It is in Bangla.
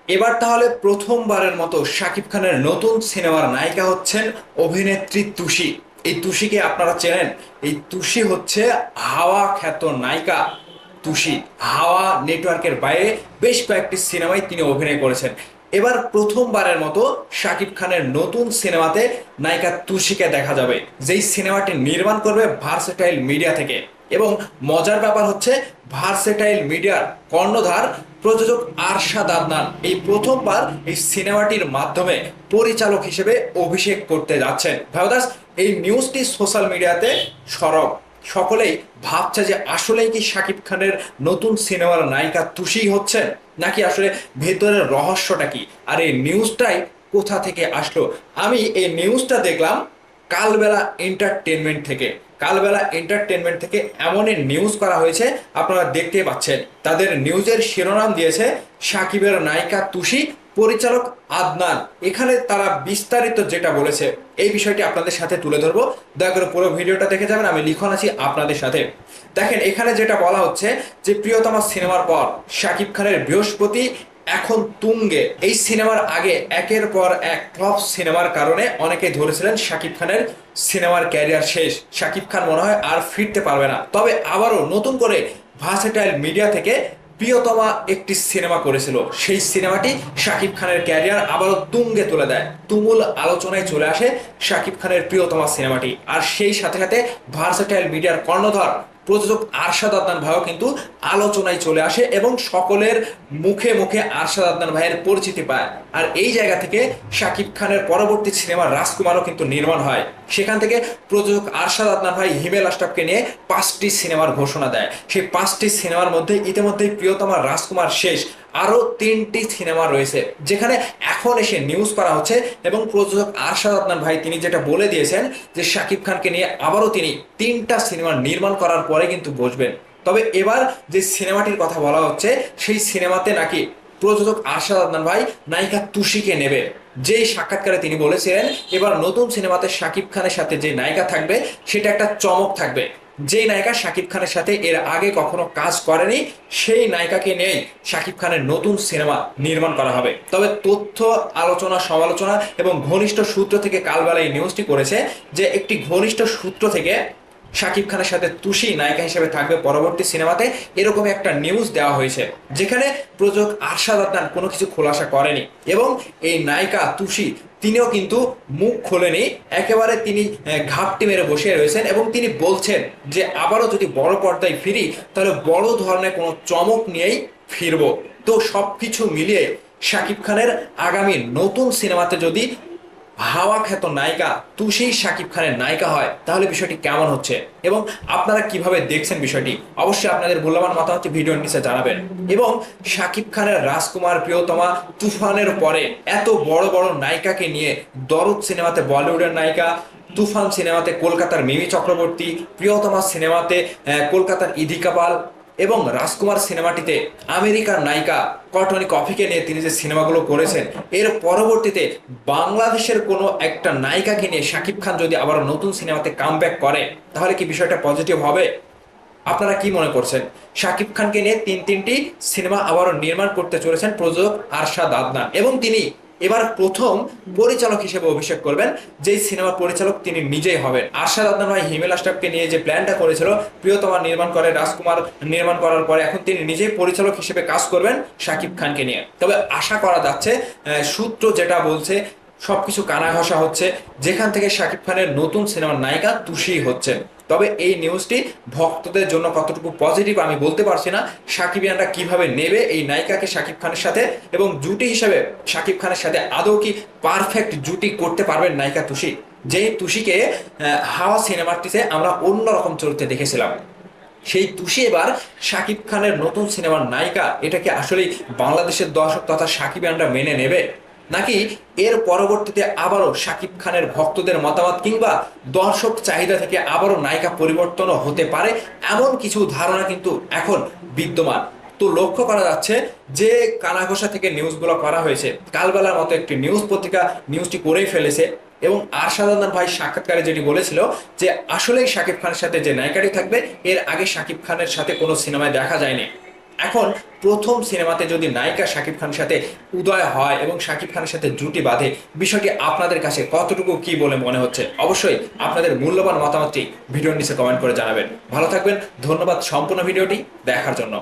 এবার তাহলে প্রথমবারের মতো শাকিব খানের নতুন সিনেমার নায়িকা হচ্ছেন অভিনেত্রী তুষি। এই তুষিকে আপনারা চেনেন। এই তুষি হচ্ছে হাওয়া খ্যাত নায়িকা। তুষি হাওয়া নেটওয়ার্কের বাইরে বেশ কয়েকটি সিনেমায় তিনি অভিনয় করেছেন। এবার প্রথমবারের মতো শাকিব খানের নতুন সিনেমাতে নায়িকা তুষিকে দেখা যাবে, যেই সিনেমাটি নির্মাণ করবে ভার্সেটাইল মিডিয়া থেকে। এবং মজার ব্যাপার হচ্ছে, ভার্সেটাইল মিডিয়ার কর্ণধার প্রযোজক আরশাদ আদনান এই প্রথমবার এই সিনেমাটির মাধ্যমে পরিচালক হিসেবে অভিষেক করতে যাচ্ছেন। ভাইদাস, এই নিউজটি সোশ্যাল মিডিয়াতে সরব। সকলেই ভাবছে যে আসলেই কি শাকিব খানের নতুন সিনেমার নায়িকা তুষি হচ্ছেন, নাকি আসলে ভেতরের রহস্যটা কি, আর এই নিউজটাই কোথা থেকে আসলো। আমি এই নিউজটা দেখলাম কালবেলা এন্টারটেনমেন্ট থেকে। কালবেলা এন্টারটেনমেন্ট থেকে এমনই নিউজ করা হয়েছে, আপনারা দেখতে পাচ্ছেন। তাদের নিউজের শিরোনাম দিয়েছে সাকিবের নায়িকা তুষি, পরিচালক আদনান। এখানে তারা বিস্তারিত যেটা বলেছে এই বিষয়টি আপনাদের সাথে তুলে ধরবো। দয়া করে পুরো ভিডিওটা দেখে যাবেন, আমি লিখন আছি আপনাদের সাথে। দেখেন, এখানে যেটা বলা হচ্ছে যে প্রিয়তমা সিনেমার পর শাকিব খানের বৃহস্পতি এখন তুঙ্গে। এই সিনেমার আগে একের পর এক ফ্লপ সিনেমার কারণে অনেকে ধরেছিলেন শাকিব খানের সিনেমার ক্যারিয়ার শেষ, শাকিব খান মনে হয় আর ফিরতে পারবে না। তবে আবারও নতুন করে ভার্সেটাইল মিডিয়া থেকে প্রিয়তমা একটি সিনেমা করেছিল, সেই সিনেমাটি শাকিব খানের ক্যারিয়ার আবারও তুঙ্গে তুলে দেয়। তুমুল আলোচনায় চলে আসে শাকিব খানের প্রিয়তমা সিনেমাটি। আর সেই সাথে সাথে ভার্সেটাইল মিডিয়ার কর্ণধার প্রযোজক আরশাদ আদনান ভাইও কিন্তু আলোচনায় চলে আসে এবং সকলের মুখে মুখে আরশাদ আদনান ভাইয়ের পরিচিতি পায়। আর এই জায়গা থেকে শাকিব খানের পরবর্তী সিনেমা রাজকুমারও কিন্তু নির্মাণ হয়। সেখান থেকে প্রযোজক আরশাদ আদনান ভাই হিমেল আশরাফকে নিয়ে 5টি সিনেমার ঘোষণা দেয়। সেই 5টি সিনেমার মধ্যে ইতিমধ্যেই প্রিয়তমা রাজকুমার শেষ, আরো 3টি সিনেমা রয়েছে, যেখানে এখন এসে নিউজ করা হচ্ছে। এবং প্রযোজক আরশাদ আদনান ভাই তিনি যেটা বলে দিয়েছেন যে শাকিব খানকে নিয়ে আবারও তিনি 3টা সিনেমা নির্মাণ করার পরে কিন্তু বসবেন। তবে এবার যে সিনেমাটির কথা বলা হচ্ছে সেই সিনেমাতে নাকি প্রযোজক আরশাদ আদনান ভাই নায়িকা তুষিকে নেবে। যেই সাক্ষাৎকারে তিনি বলেছিলেন এবার নতুন সিনেমাতে শাকিব খানের সাথে যে নায়িকা থাকবে সেটা একটা চমক থাকবে। যেই নায়িকা শাকিব খানের সাথে এর আগে কখনো কাজ করেনি, সেই নায়িকাকে নিয়েই শাকিব খানের নতুন সিনেমা নির্মাণ করা হবে। তবে তথ্য, আলোচনা, সমালোচনা এবং ঘনিষ্ঠ সূত্র থেকে কালবেলা এই নিউজটি করেছে যে একটি ঘনিষ্ঠ সূত্র থেকে শাকিব খানের সাথে তুষি নায়িকা হিসেবে থাকবে পরবর্তী সিনেমাতে, এরকম একটা নিউজ দেওয়া হয়েছে। যেখানে প্রযোজক আরশাদ আদনান কোনো কিছু খোলাসা করেনি এবং এই নায়িকা তুষি তিনিও কিন্তু মুখ খোলেনি। একেবারে তিনি ঘাপটি মেরে বসে রয়েছেন এবং তিনি বলছেন যে আবারও যদি বড় পর্দায় ফিরি তাহলে বড় ধরনের কোনো চমক নিয়েই ফিরবো। তো সবকিছু মিলিয়ে শাকিব খানের আগামী নতুন সিনেমাতে যদি হাওয়া খ্যাত নায়িকা তুষি শাকিব খানের নায়িকা হয় তাহলে বিষয়টি কেমন হচ্ছে এবং আপনারা কিভাবে দেখছেন বিষয়টি অবশ্যই আপনাদের মূল্যবান মতামত ভিডিওর নিচে জানাবেন। এবং শাকিব খানের রাজকুমার, প্রিয়তমা, তুফানের পরে এত বড় বড় নায়িকাকে নিয়ে দরদ সিনেমাতে বলিউডের নায়িকা, তুফান সিনেমাতে কলকাতার মিমি চক্রবর্তী, প্রিয়তমা সিনেমাতে কলকাতার ইদিকা পাল এবং রাজকুমার সিনেমাটিতে আমেরিকার নায়িকা কটনি কফিকে নিয়ে তিনি যে সিনেমাগুলো করেছেন, এর পরবর্তীতে বাংলাদেশের কোনো একটা নায়িকাকে নিয়ে শাকিব খান যদি আবার নতুন সিনেমাতে কামব্যাক করে তাহলে কি বিষয়টা পজিটিভ হবে? আপনারা কি মনে করছেন? শাকিব খানকে নিয়ে তিনটি সিনেমা আবারও নির্মাণ করতে চলেছেন প্রযোজক আরশাদ আদনান এবং তিনি এবার প্রথম পরিচালক হিসেবে অভিষেক করবেন। যেই সিনেমার পরিচালক তিনি নিজেই হবেন। আরশাদ আদনান ভাই হিমেল আশরাফকে নিয়ে যে প্ল্যানটা করেছিল প্রিয়তমা নির্মাণ করে, রাজকুমার নির্মাণ করার পরে এখন তিনি নিজেই পরিচালক হিসেবে কাজ করবেন শাকিব খানকে নিয়ে। তবে আশা করা যাচ্ছে, সূত্র যেটা বলছে সবকিছু কানা ঘষা হচ্ছে, যেখান থেকে শাকিব খানের নতুন সিনেমার নায়িকা তুষি হচ্ছেন। তবে এই নিউজটি ভক্তদের জন্য কতটুকু পজিটিভ আমি বলতে পারছি না। সাকিবিয়ানরা কিভাবে নেবে এই নায়িকাকে শাকিব খানের সাথে, এবং জুটি হিসেবে শাকিব খানের সাথে আদৌ কি পারফেক্ট জুটি করতে পারবেন নায়িকা তুষি? যেই তুষিকে হাওয়া সিনেমাটিতে আমরা অন্যরকম চরিত্রে দেখেছিলাম, সেই তুষি এবার শাকিব খানের নতুন সিনেমার নায়িকা, এটাকে আসলেই বাংলাদেশের দর্শক তথা সাকিবিয়ানরা মেনে নেবে, নাকি এর পরবর্তীতে আবারও শাকিব খানের ভক্তদের মতামত কিংবা দর্শক চাহিদা থেকে আবারও নায়িকা পরিবর্তনও হতে পারে? এমন কিছু ধারণা কিন্তু এখন বিদ্যমান। তো লক্ষ্য করা যাচ্ছে যে কানাঘোষা থেকে নিউজগুলো করা হয়েছে, কালবেলার মতো একটি নিউজ পত্রিকা নিউজটি করেই ফেলেছে। এবং আরশাদ আদনান ভাই সাক্ষাৎকারে যেটি বলেছিল যে আসলেই শাকিব খানের সাথে যে নায়িকাটি থাকবে, এর আগে শাকিব খানের সাথে কোনো সিনেমায় দেখা যায়নি। এখন প্রথম সিনেমাতে যদি নায়িকা শাকিব খানের সাথে উদয় হয় এবং শাকিব খানের সাথে জুটি বাঁধে, বিষয়টি আপনাদের কাছে কতটুকু কি বলে মনে হচ্ছে? অবশ্যই আপনাদের মূল্যবান মতামতটি ভিডিওর নিচে কমেন্ট করে জানাবেন। ভালো থাকবেন, ধন্যবাদ সম্পূর্ণ ভিডিওটি দেখার জন্য।